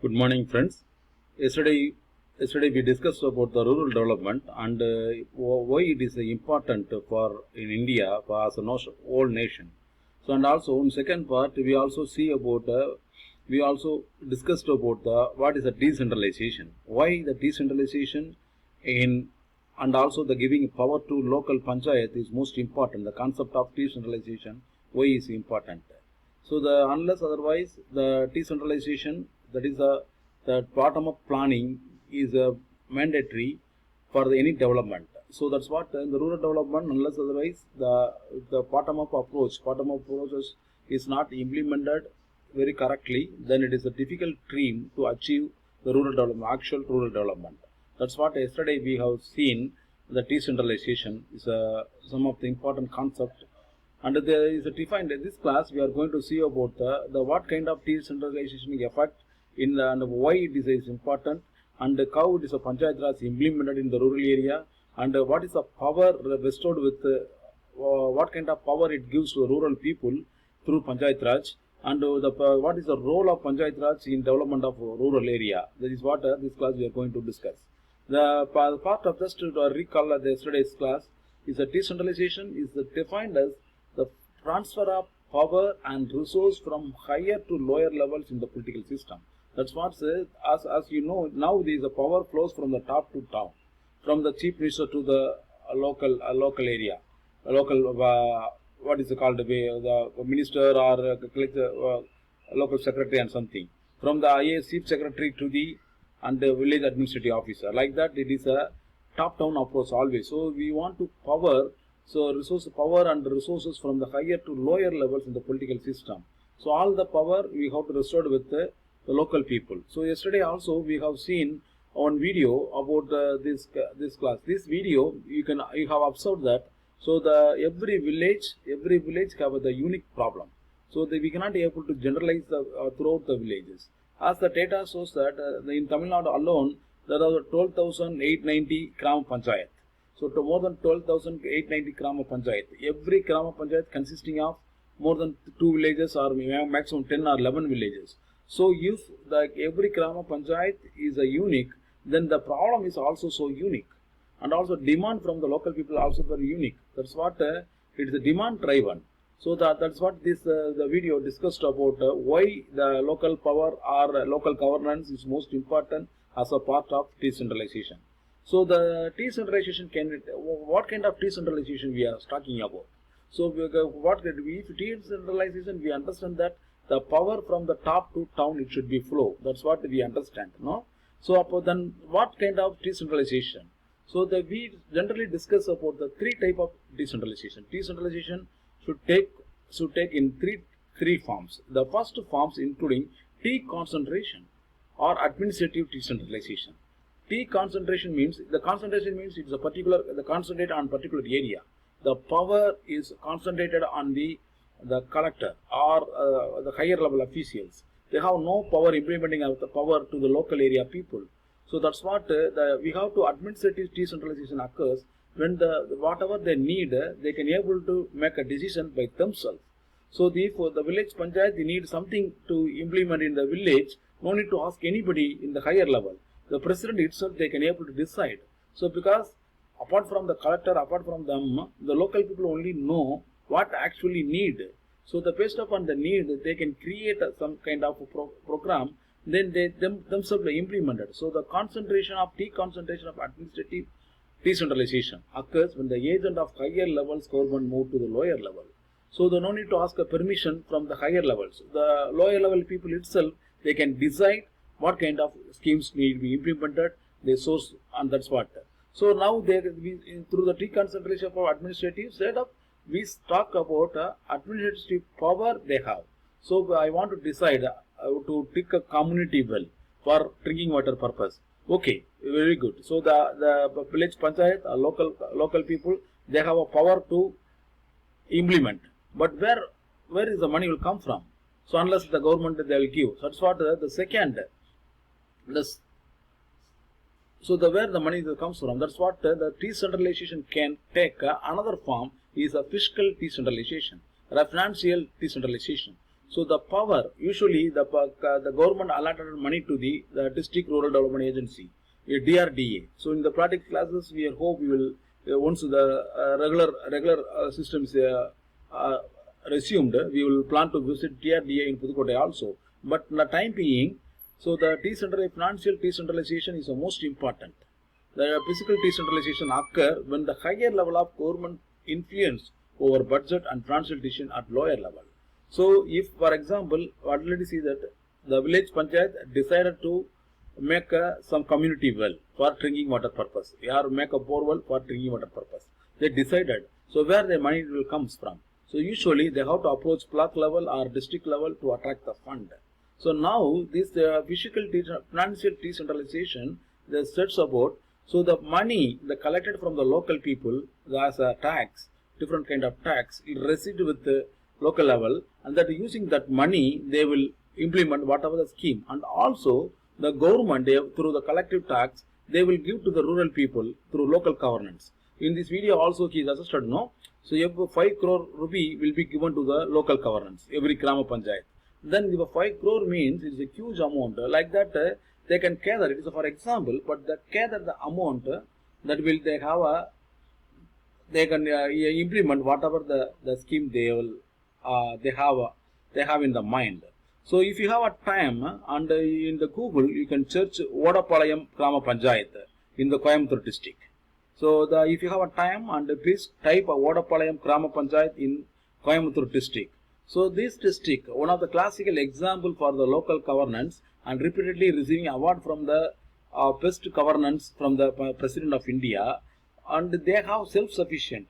Good morning, friends. Yesterday we discussed about the rural development and why it is important for in India for as a whole nation. So, and also in second part we also see about we also discussed about the what is the decentralization. Why the decentralization in and also the giving power to local panchayat is most important. The concept of decentralization why is important. So the unless otherwise the decentralization, that is the bottom up planning is mandatory for any development. So that's what in the rural development, unless otherwise the bottom up approach is not implemented very correctly, then it is a difficult dream to achieve the rural development, actual rural development. That's what yesterday we have seen. The decentralization is some of the important concept, and there is a defined in this class we are going to see about the what kind of decentralization effect in the, and why it is important, and how it is a panchayat raj implemented in the rural area, and what is the power bestowed with what kind of power it gives to the rural people through panchayat raj, and what is the role of panchayat raj in development of rural area. That is what this class we are going to discuss. The part of just to recall yesterday's class is that decentralization is defined as the transfer of power and resource from higher to lower levels in the political system. That's what as you know, now the power flows from the top to town, from the chief minister to the local area, what is it called, the minister or local secretary and something, from the IAS chief secretary to the and the village administrative officer. Like that, it is a top-down approach always. So we want to power, so power and resources from the higher to lower levels in the political system. So all the power we have to restore with the local people. So yesterday also we have seen one video about this class. This video you have observed that. So the every village have the unique problem. So we cannot be able to generalize throughout the villages. As the data shows that in Tamil Nadu alone, there are 12,890 Gram Panchayat. So to more than 12,890 Gram Panchayat. Every Gram Panchayat consisting of more than 2 villages or maximum 10 or 11 villages. So if every Gram Panchayat is a unique, then the problem is also so unique. And also demand from the local people also very unique. That's what it is a demand driven. So that's what this the video discussed about why the local power or local governance is most important as a part of decentralization. So the decentralization what kind of decentralization we are talking about? So if decentralization, we understand that the power from the top to town it should be flow. That's what we understand, no? So then what kind of decentralization? So we generally discuss about the 3 type of decentralization. Decentralization should take in three forms. The first forms including deconcentration or administrative decentralization. Deconcentration means it's a particular concentrate on particular area. The power is concentrated on the collector or the higher level officials. They have no power implementing of the power to the local area people. So that's what we have to administrative decentralization occurs when whatever they need, they can able to make a decision by themselves. So for the village panchayat, they need something to implement in the village. No need to ask anybody in the higher level. The president itself they can able to decide. So because apart from the collector, apart from them, the local people only know what actually need. So based upon the need, they can create some kind of program. Then they themselves implement it. So the deconcentration of administrative decentralization occurs when the agent of higher levels government move to the lower level. So they no need to ask a permission from the higher levels. The lower level people itself, they can decide what kind of schemes need to be implemented, they source, and that's what. So now through the deconcentration of administrative setup, we talk about administrative power they have. So I want to decide to pick a community well for drinking water purpose. Okay, very good. So the village panchayat, local people, they have a power to implement. But where is the money will come from? So unless the government they will give. So that's what the second. So where the money comes from, that's what the decentralization can take another form is a fiscal decentralization or a financial decentralization. So the power, usually the government allotted money to the District Rural Development Agency, a DRDA. So in the practical classes, we hope we will, once the regular systems resumed, we will plan to visit DRDA in Pudukkottai also. But in the time being, so the financial decentralization is the most important. The physical decentralization occurs when the higher level of government influence over budget and financial decision at lower level. So if, for example, already see that the village panchayat decided to make some community well for drinking water purpose, or make a borewell for drinking water purpose. They decided. So where the money will comes from? So usually they have to approach block level or district level to attract the fund. So now this financial decentralization, they sets about, so the money the collected from the local people as a tax, different kind of tax, it received with the local level, and that using that money they will implement whatever the scheme. And also the government, through the collective tax, they will give to the rural people through local governance. In this video also he is assisted, no? So every 5 crore rupee will be given to the local governance, every Grama Panchayat. Then the 5 crore means it is a huge amount. Like that they can gather, it is for example, but they gather the amount that will they have a, they can implement whatever the scheme they will they have in the mind. So if you have a time and in the Google you can search Vodapalayam Grama Panchayat in the Coimbatore district. So if you have a time, and please type a Vodapalayam Grama Panchayat in Coimbatore district. So this district, one of the classical example for the local governance and repeatedly receiving award from the best governance from the President of India, and they have self-sufficient.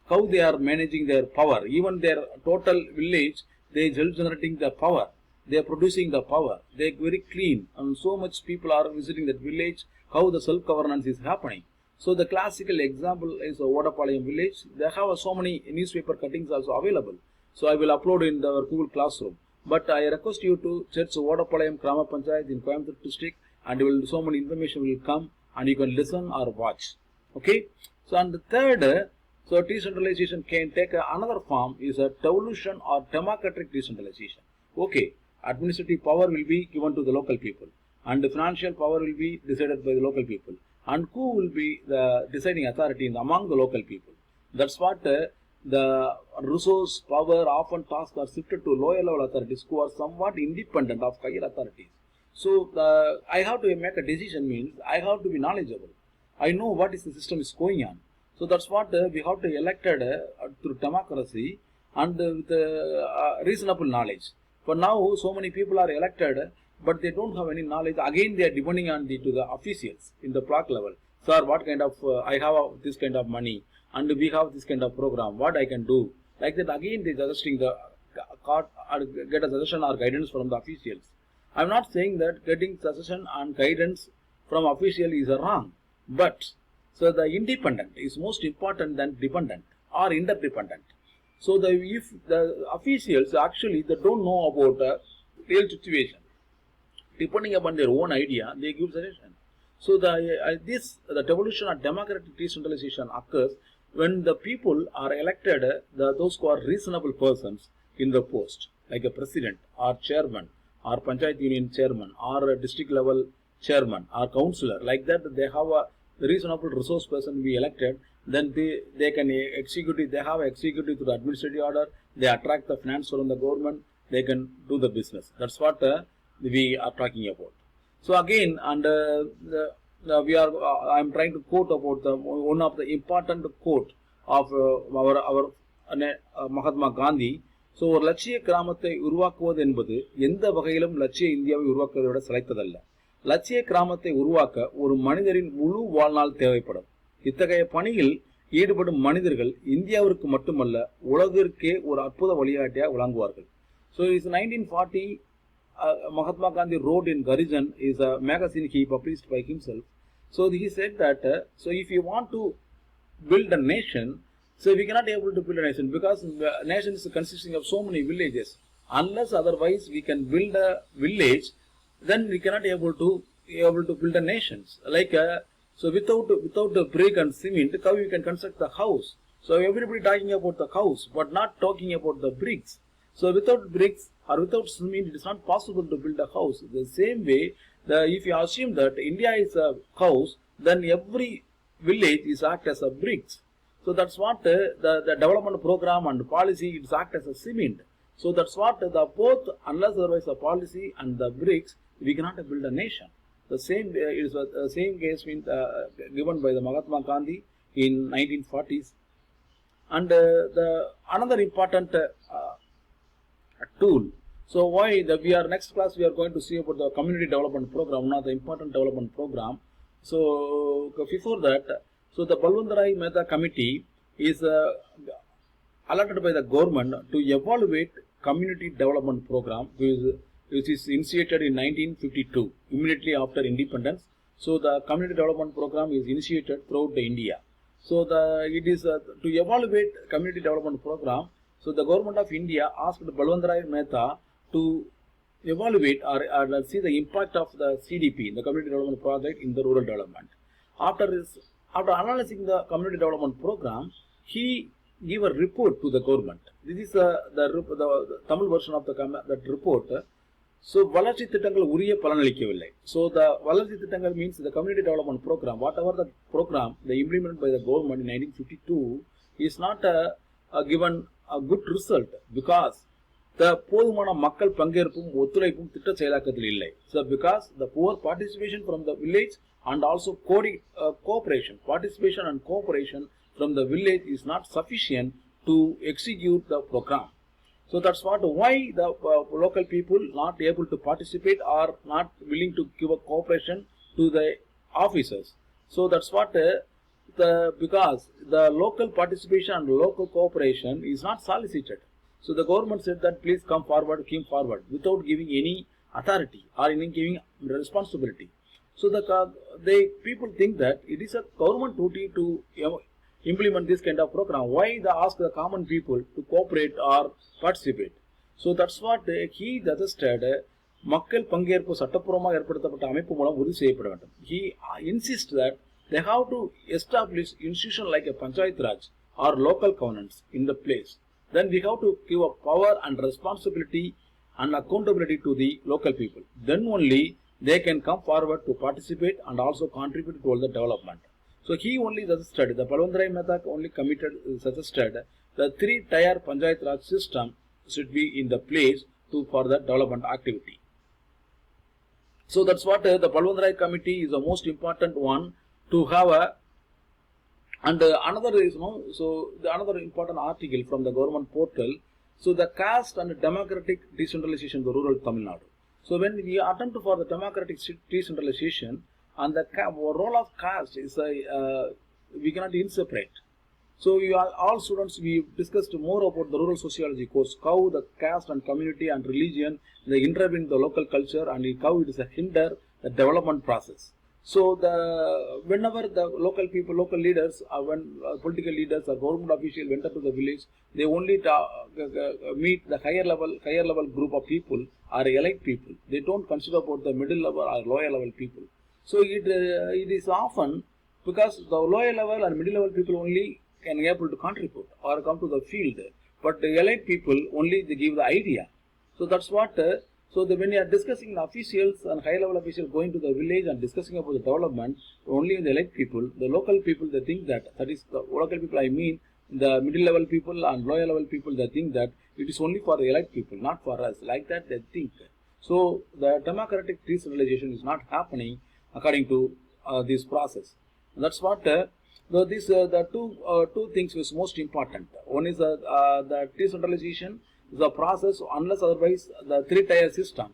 How they are managing their power, even their total village, they are self-generating the power. They are producing the power. They are very clean, and so much people are visiting that village. How the self-governance is happening. So the classical example is Vodapalayam village. They have so many newspaper cuttings also available. So I will upload in the Google Classroom. But I request you to search Vodapalayam Grama Panchayat in Coimbatore district, and so many information will come, and you can listen or watch. Okay. So and the third, so decentralization can take another form, is a devolution or democratic decentralization. Okay. Administrative power will be given to the local people, and the financial power will be decided by the local people, and who will be the deciding authority among the local people. That's what the resource, power, often tasks are shifted to lower level authorities who are somewhat independent of higher authorities. So I have to make a decision means I have to be knowledgeable. I know what is the system is going on. So that's what we have to elected through democracy and with reasonable knowledge. For now, so many people are elected, but they don't have any knowledge. Again, they are depending on to the officials in the block level. Sir, what kind of, I have this kind of money, and we have this kind of program, what I can do. Like that, again, they are suggesting the get a suggestion or guidance from the officials. I am not saying that getting suggestion and guidance from official is wrong, but so the independent is most important than dependent or interdependent. So if the officials actually they don't know about real situation, depending upon their own idea, they give suggestion. So the devolution of democratic decentralization occurs when the people are elected, those who are reasonable persons in the post, like a president or chairman or panchayat union chairman or a district level chairman or councillor. Like that, they have a reasonable resource person be elected. Then they can execute, they have executive to the administrative order, they attract the finance from the government, they can do the business. That's what we are talking about. So again, and I am trying to quote about one of the important quote of our Mahatma Gandhi. So ஒரு லட்சிய கிராமத்தை உருவாக்குவது என்பது எந்த வகையிலும் லட்சிய இந்தியாவை உருவாக்குவதை விட சிலைத்ததல்ல. லட்சிய கிராமத்தை உருவாக்க ஒரு மனிதரின் முழு வாழ்நாள் தேவைப்படும். இத்தகைய பணியில் ஈடுபடும் மனிதர்கள் இந்தியாவிற்கு மட்டுமல்ல உலகிற்கே ஒரு அற்புத வழிகாட்டியாக விளங்குவார்கள். So it's 1940 Mahatma Gandhi wrote in Garijan, is a magazine he published by himself. So he said that so if you want to build a nation, so we cannot able to build a nation because the nation is consisting of so many villages. Unless otherwise we can build a village, then we cannot able to build a nation. Like so without the brick and cement, how you can construct the house? So everybody talking about the house, but not talking about the bricks. So without bricks or without cement it is not possible to build a house. The same way, if you assume that India is a house, then every village is act as a bricks. So that's what the development program and policy is act as a cement. So that's what the both, unless there is a policy and the bricks, we cannot build a nation. The same is the same case been given by the Mahatma Gandhi in 1940s. And the another important tool. So why we are next class we are going to see about the community development program, one of the important development program. So before that, so the Balwantrai Mehta committee is allotted by the government to evaluate community development program, which is initiated in 1952, immediately after independence. So the community development program is initiated throughout India. So it is to evaluate community development program. So the government of India asked Balwantrai Mehta to evaluate or see the impact of the CDP, the community development project, in the rural development. After analyzing the community development program, he gave a report to the government. This is the Tamil version of that report. So வளர்ச்சி திட்டங்கள் உரிய பலனளிக்கவில்லை. So the வளர்ச்சி திட்டங்கள் means the community development program, whatever the program they implemented by the government in 1952 is not given a good result because the போதுமான மக்கள் பங்கேற்பும் ஒத்துழைப்பும் திட்ட செயலாக்கத்தில் இல்லை. So because the poor participation from the village and also cooperation, participation and cooperation from the village is not sufficient to execute the program. So that's why the local people not able to participate or not willing to give a cooperation to the officers. So that's what because the local participation and local cooperation is not solicited. So the government said that please come forward without giving any authority or any giving responsibility. So the people think that it is a government duty to implement this kind of program. Why they ask the common people to cooperate or participate? So that's what he suggested. மக்கள் பங்கேற்பு சட்டப்பூர்வமாக ஏற்படுத்தப்பட்ட அமைப்பு மூலம் உறுதி செய்யப்பட வேண்டும். He insists that they have to establish institution like a Panchayat Raj or local governance in the place. Then we have to give a power and responsibility and accountability to the local people. Then only they can come forward to participate and also contribute to all the development. So he only suggested, the Balwantrai Mehta only suggested the 3-tier Panchayat Raj system should be in the place for the development activity. So that's what the Balwantrai committee is the most important one to have and another is another important article from the government portal. So the caste and democratic decentralization of the rural Tamil Nadu. So when we attempt for the democratic decentralization, and the role of caste is we cannot inseparate. So all students, we discussed more about the rural sociology course, how the caste and community and religion they intervene in the local culture and how it is a hinder the development process. So whenever the local people, local leaders, when political leaders or government officials went up to the village, they only meet the higher level group of people or elite people. They don't consider about the middle level or lower level people. So it is often because the lower level and middle level people only can be able to contribute or come to the field, but the elite people only they give the idea. So that's what. When you are discussing the officials and high level officials going to the village and discussing about the development, only the elite people, the local people, they think that is the local people. I mean the middle level people and lower level people. They think that it is only for the elite people, not for us. Like that they think. So the democratic decentralization is not happening according to this process. That's what the two things is most important. One is the decentralization is a process unless otherwise the 3-tier system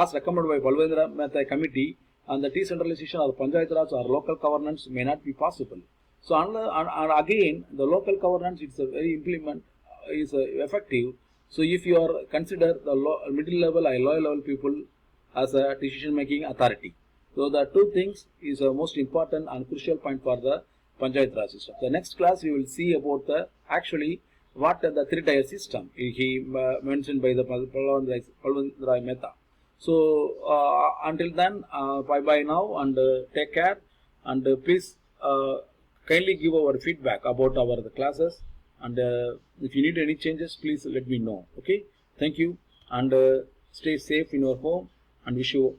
as recommended by Balwantrai Mehta committee and the decentralization of the Panchayat Raj or local governance may not be possible. So and again the local governance is very effective. So if you are consider the middle level or lower level people as a decision making authority. So the two things is a most important and crucial point for the Panchayat Raj system. The next class we will see about the actually what the 3-tier system he mentioned by the Balwantrai Mehta. So until then, bye now and take care and please kindly give our feedback about the classes and if you need any changes, please let me know. Okay, thank you. and stay safe in your home, and wish you